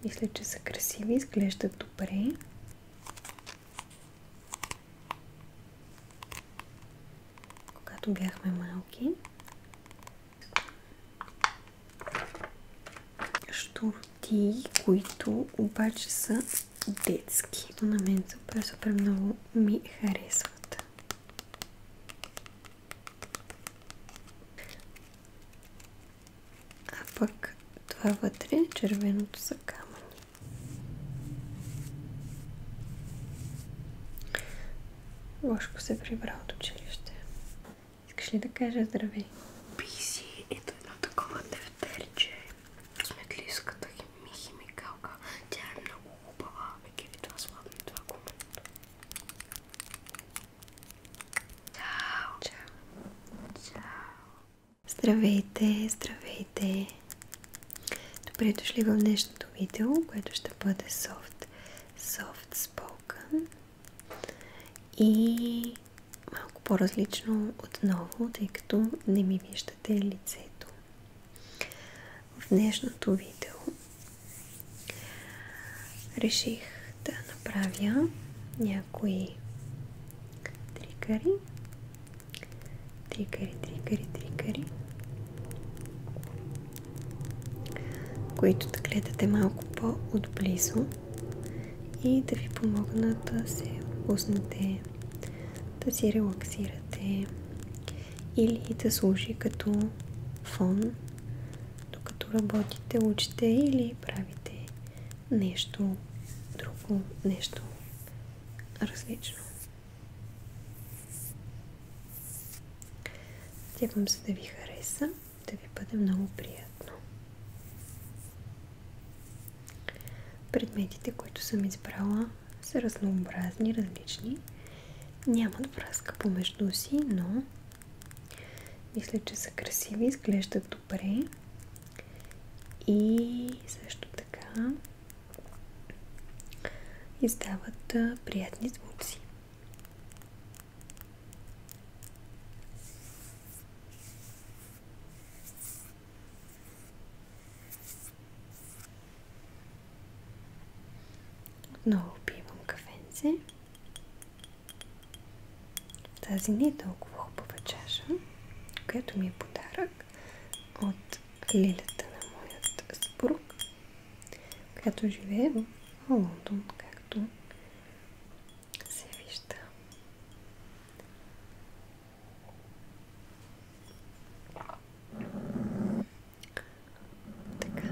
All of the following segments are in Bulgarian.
Мисля, че са красиви, изглеждат добре. Когато бяхме малки. Щурти, които обаче са детски. На мен супер много ми харесват. А пък това вътре, червеното, са камъни. Гошко се прибра от училище. Искаш ли да кажа здравей? Писи, ето едно такова тефтерче. Сметлиската ми химикалка. Тя е много хубава. Мекеви това сладно и това гумено. Чао! Чао! Здравейте, здравейте! Добре дошли в днешното видео, което ще бъде soft spoken и малко по-различно отново, тъй като не ми виждате лицето. В днешното видео реших да направя някои тригъри, които да гледате малко по-отблизо и да ви помогнат да се отпуснете, да си релаксирате или да служи като фон, докато работите, учите или правите нещо друго, нещо различно. Надявам се да ви хареса, да ви бъде много приятно. Предметите, които съм избрала, са разнообразни, различни. Нямат връзка помежду си, но мисля, че са красиви, изглеждат добре и също така издават приятни звуци. Отново пивам кафенце. Тази не е толкова хубава чаша, която ми е подарък от лилята на моят съпруг, която живее в Лондон, както се вижда. Така.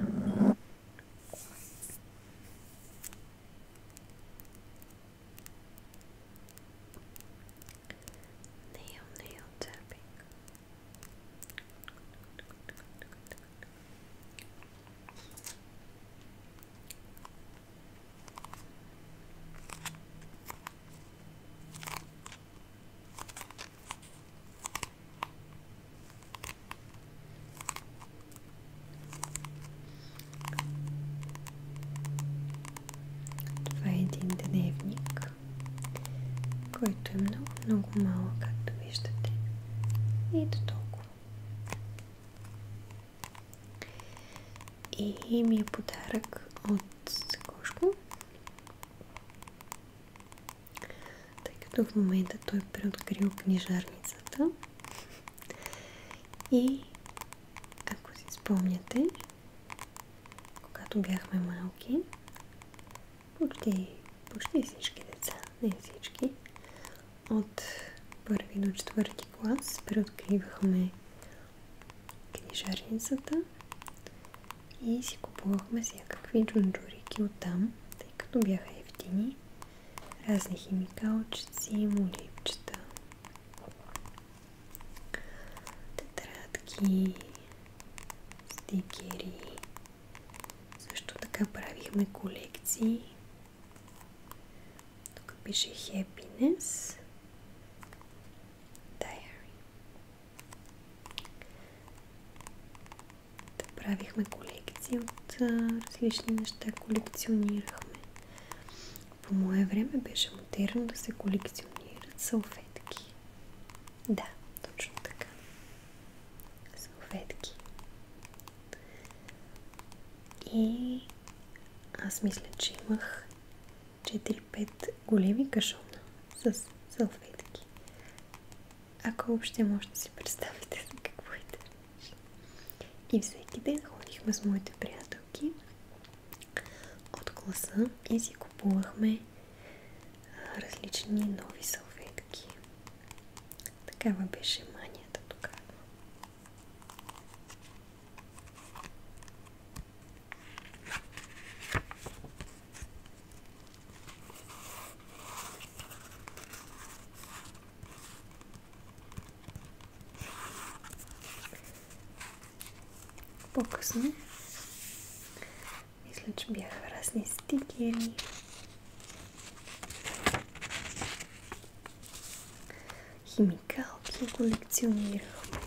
Nail tapping. Това е един дневник, който е много малък, както виждате. И до толкова. И ми е подарък от Гошко, тъй като в момента той преоткрил книжарницата. И ако си спомняте, когато бяхме малки, почти всички деца, не всички, от първи до четвърти клас преоткривахме книжарницата и си купувахме всякакви джунджурики оттам, тъй като бяха евтини, разни химикалчици, моливчета, тетрадки, стикери. Също така правихме колекции. Тук пише Happiness Diary. Правихме колекции от различни неща, колекционирахме. По мое време беше модерно да се колекционират салфетки. Да, точно така. Салфетки. И Аз мисля, че имах 4-5 големи кашона с салфетки. Ако въобще може да си представите за какво е. И всеки ден ходихме с моите приятелки от класа и си купувахме различни нови салфетки. Такава беше манията тогава. По-късно мисля, че бяха разни стикери. Химикалки колекционирахме.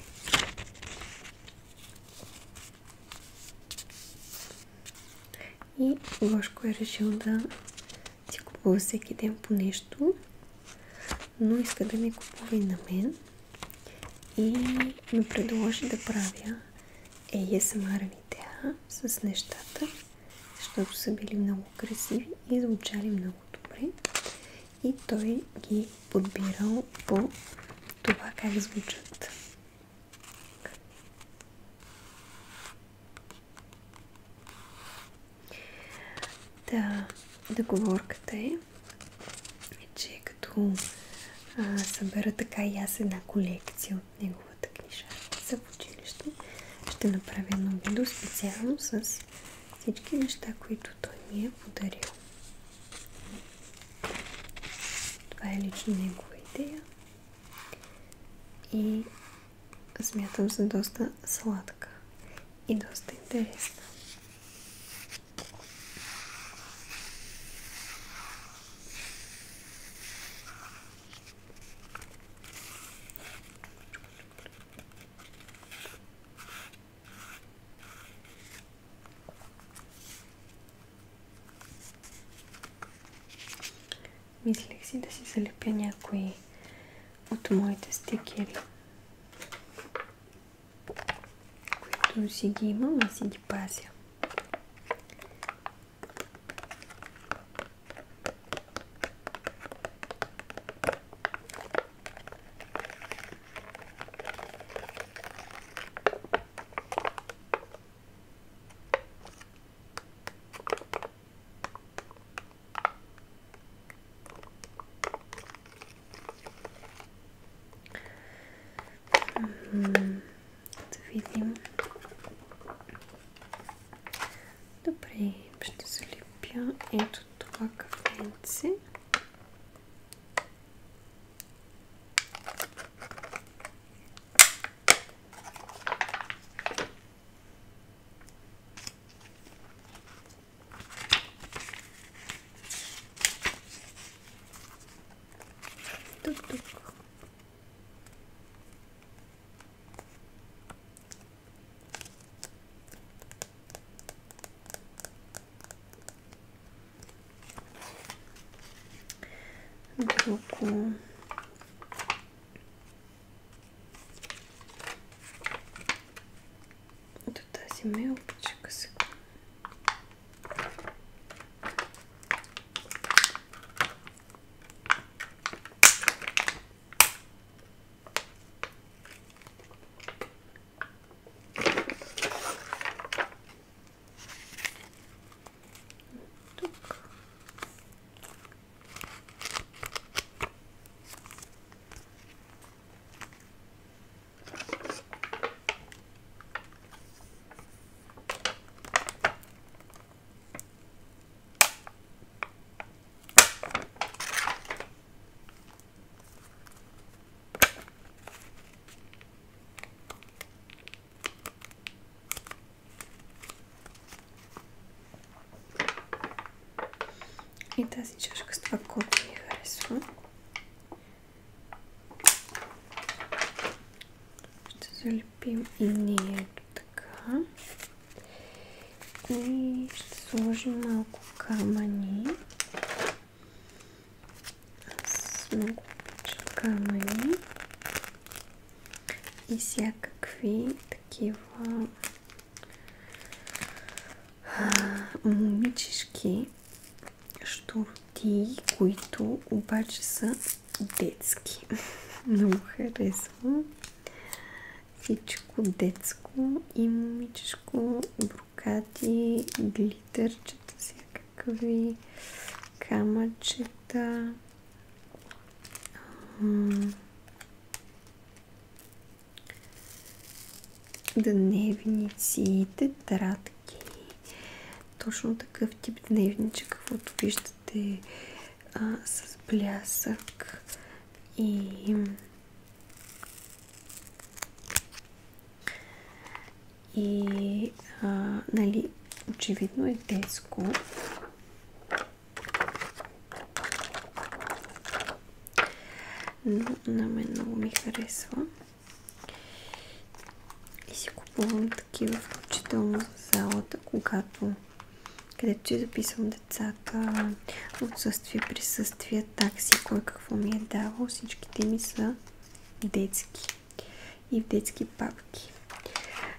И Гошко е решил да си купува всеки ден по нещо, но иска да ми купува и на мен. И ми предложи да правя ASMR видеа с нещата, защото са били много красиви и звучали много добре. И той ги подбирал по това как звучат. Договорката е, че като събера така и аз една колекция от неговата книжарница в училище, ще направя едно видео специално с всички неща, които той ми е подарил. Това е лично негова идея и смятам за доста сладка и доста интересна. Мислех си да си залепя някои от моите стикери, които си ги имам и си ги пазя. Да видим. Добре, ще залепя ето това кафенце. Тук. Друго. До тази мелкичка сега. И тази чашка с това кофе ми харесва. Ще залепим и нея така. И ще сложим малко камъни. Аз много обичам камъни. И всякакви такива момичешки щуротии, които обаче са детски. Много харесвам. Всичко детско и момичешко, брокати, глитърчета, всякакви камъчета, дневници, тетрадки. Точно такъв тип дневничек, каквото виждате, с блясък и нали, очевидно е детско. Но на мен много ми харесва. И си купувам такива, включително за залата, където си записвам децата, отсъствие, присъствие, такси, кой какво ми е давал. Всичките ми са детски и в детски папки.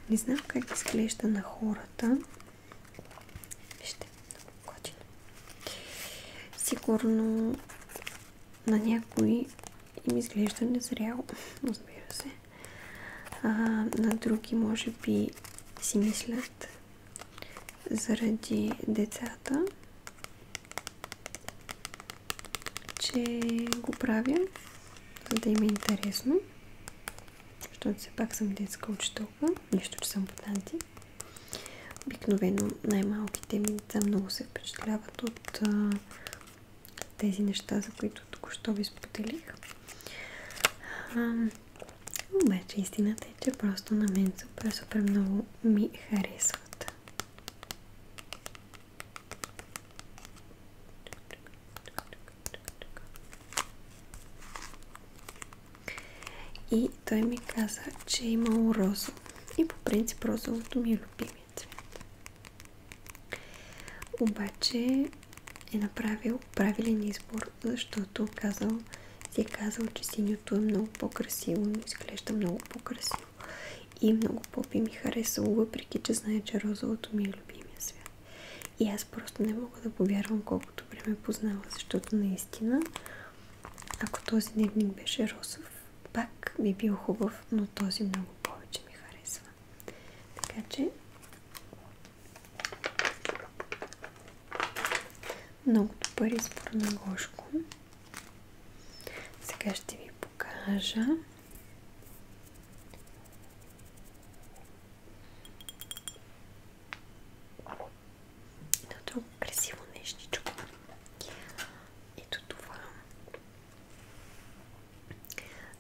Не знам как изглежда на хората. Вижте, много готино. Сигурно на някои им изглежда незряло, разбира се. На други може би си мислят заради децата, че го правя, за да им е интересно. Защото все пак съм детска учителка, нищо, че съм потанти. Обикновено най-малките ми деца много се впечатляват от тези неща, за които току-що ви споделих. Обаче истината е, че просто на мен супер много ми харесват. И той ми каза, че е имало розово. И по принцип розовото ми е любимият цвет. Обаче е направил правилен избор, защото си е казал, че синьото е много по-красиво, но изглежда много по-красиво. И много по-би ми харесало, въпреки че знае, че розовото ми е любимия цвят. И аз просто не мога да повярвам колко добре ме познава, защото наистина, ако този дневник беше розов, пак би бил хубав, но този много повече ми харесва. Така че много добър избор на Гошко. Сега ще ви покажа едно друго красиво нещичко. Ето това.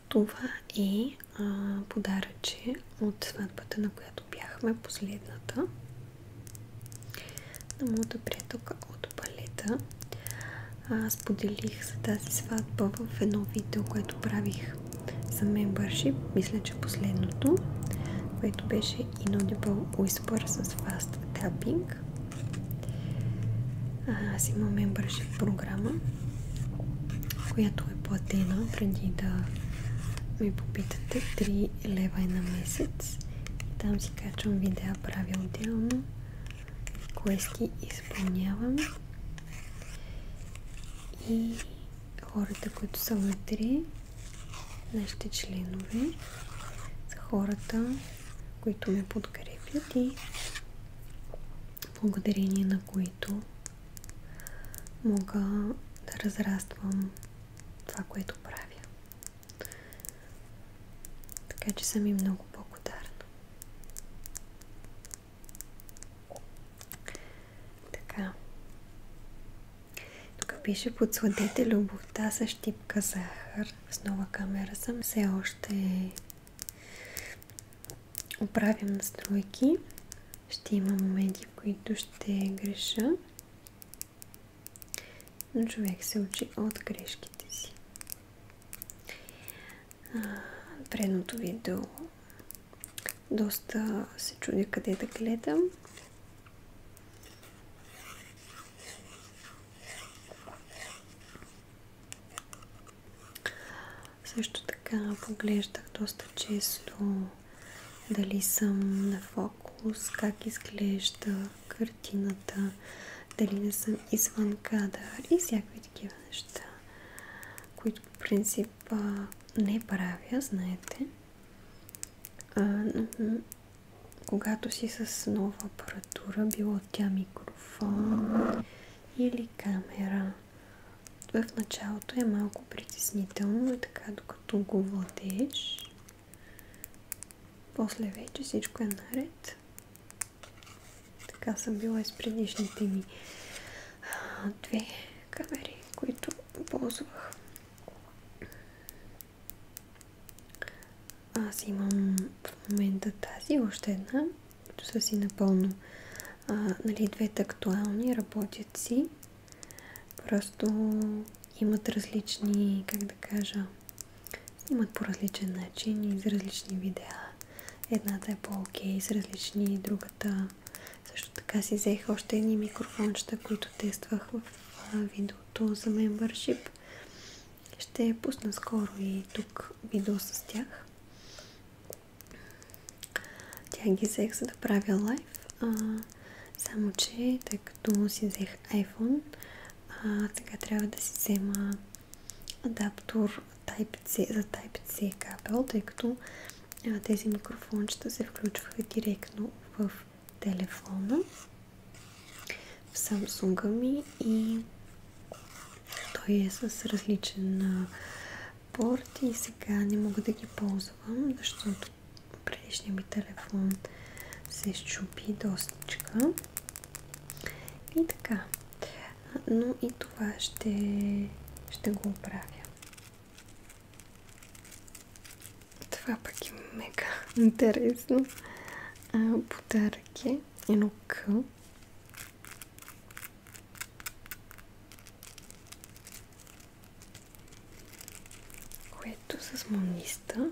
Това е подаръче от сватбата, на която бяхме, последната, на моята приятелка от балета. Споделих за тази сватба в едно видео, което правих за membership, мисля, че последното, което беше Inaudible Whisper с Fast Tapping. Аз имам membership програма, която е платена, преди да ми попитате, 3 лева е на месец. И там си качвам видеа, правя отделно, квести изпълнявам. И хората, които са вътре, нашите членове, са хората, които ме подкрепят и благодарение на които мога да разраствам това, което правя. Така че съм и много благодарна. Така. Тук пише: подсладете любовта с щипка захар. С нова камера съм. Все още оправям настройки. Ще има моменти, в които ще греша. Но човек се учи от грешките си. Предното видео доста се чудя къде да гледам. Също така поглеждах доста често дали съм на фокус, как изглежда, картината, дали не съм извън кадър и всякакви такива неща, които по принцип не правя, знаете. Но когато си с нова апаратура, било тя микрофон или камера, в началото е малко притеснително и така докато го владееш, после вече всичко е наред. Така съм била и с предишните ми две камери, които ползвах. Аз имам в момента тази, още една, които са си напълно двете актуални, работят си. Просто имат различни, как да кажа, снимат по различен начин и за различни видеа. Едната е по-окей, с различни, другата. Също така си взех още едни микрофончета, които тествах в видеото за membership. Ще пусна скоро и тук видео с тях. Тя ги взех за да правя лайв, само че тъй като си взех iPhone, сега трябва да си взема адаптор Type-C за Type-C кабел, тъй като тези микрофончета се включваха директно в телефона, в Samsung ми и той е с различен порт и сега не мога да ги ползвам, защото предишният ми телефон се счупи достичка. И така. Но и това ще го оправя. Това пък е мега интересно. Подарък е едно К. Което с мониста.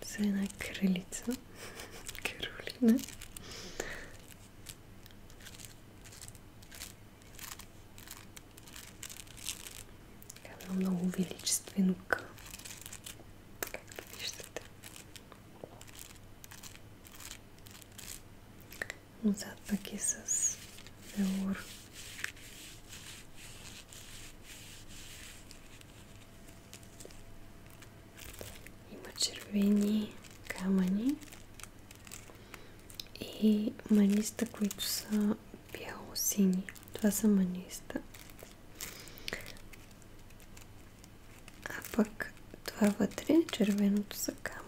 За една кралица. Каролина. Много величествено К. Както виждате. Отзад пък е с велур. Има червени камъни и маниста, които са бяло-сини. Това са маниста. Пък това вътре, червеното са камъни.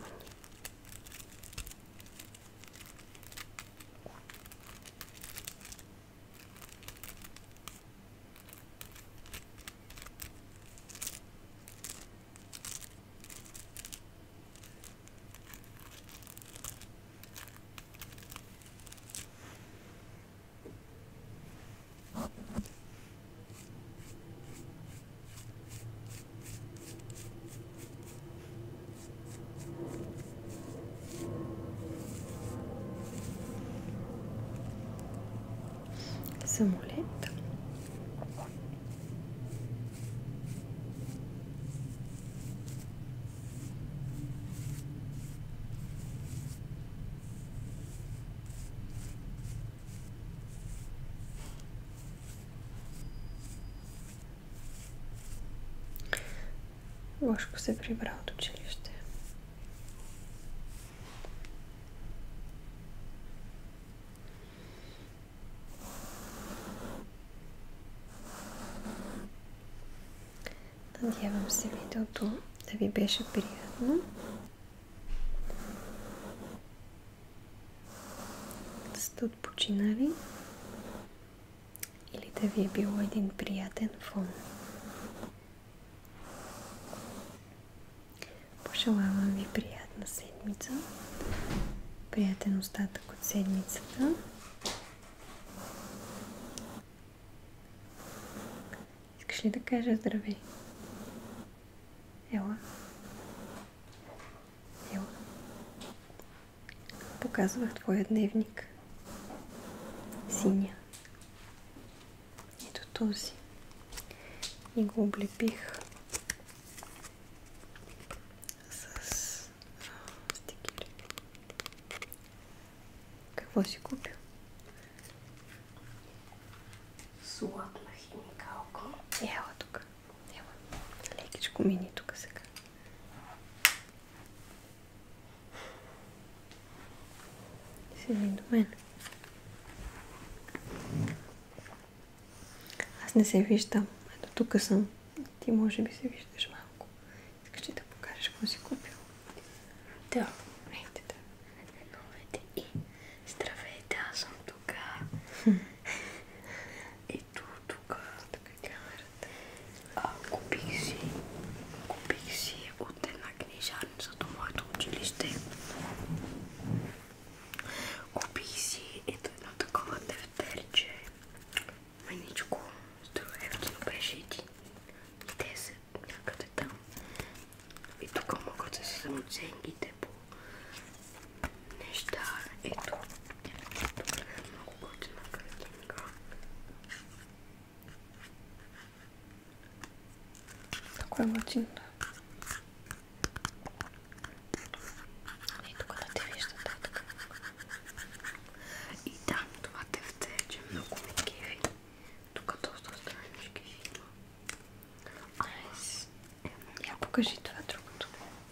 Самолет. Гошко се прибра от училище. Надявам се видеото да ви беше приятно. Да сте отпочинали или да ви е било един приятен фон. Пожелавам ви приятна седмица, приятен остатък от седмицата. Искаш ли да кажа здравей? Ела. Ела. Показвах твоя дневник. Синя. Ето този. И го облепих с стикери. Какво си купил? Златна химикалка. Ела тук. Ела. Лекичко мини тук сега. Седи до мен. Аз не се виждам. Ето тук съм. Ти може би се виждаш малко. Искаш ли да покажеш какво си купил? Да. Ейте да. Новете и здравейте, аз съм тук. Ето тук. Тук е камерата. Купих си от една книжарница до моето училище. Купих си ето едно такова тефтерче. Маничко. Струва ефтино беше 1,10 някъде там. И тук могат да се оценките по неща. Ето. Тук е много готина картинка. Ако е готино. И тук да те вижда татък. И да, това тефтерче много ми кефи. Тук доста странички има. Найс. Я покажи това другото.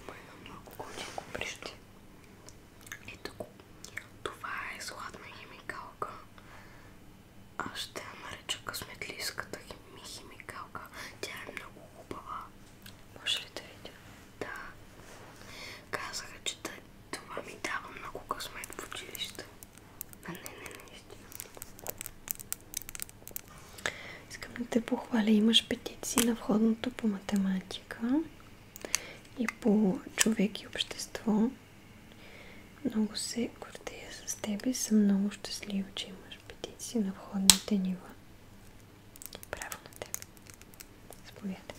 Има много готино прищи. Ето го. Това е златна химикалка. Аз ще я нареча късметлийската ми химикалка. Тя е много хубава. Може ли да видя? Да. Казаха, че това ми дава много късмет в училище. А не, наистина. Искам да те похваля. Имаш петиции на входното по математика и по човек и общество. Много се гордея с теб и съм много щастлива, че имаш петиции на входните нива. Браво на теб. Заповядай.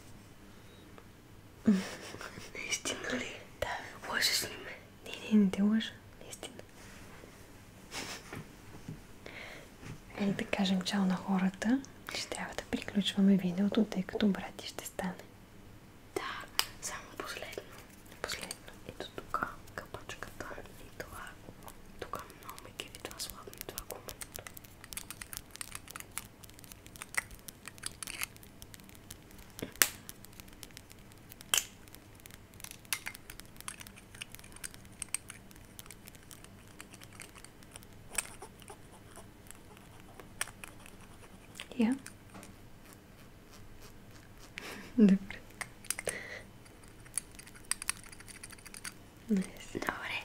Наистина ли? Да. Лъжеш ли ме? Не те лъжа. Наистина. Ей да кажем чао на хората. Ще трябва да приключваме видеото, тъй като брат ти ще стане. Да, само последно. Последно. Ето тук капачката и това. Тук много ме кефи това сладно и това гуменото. Я? Добре. Найс. Добре.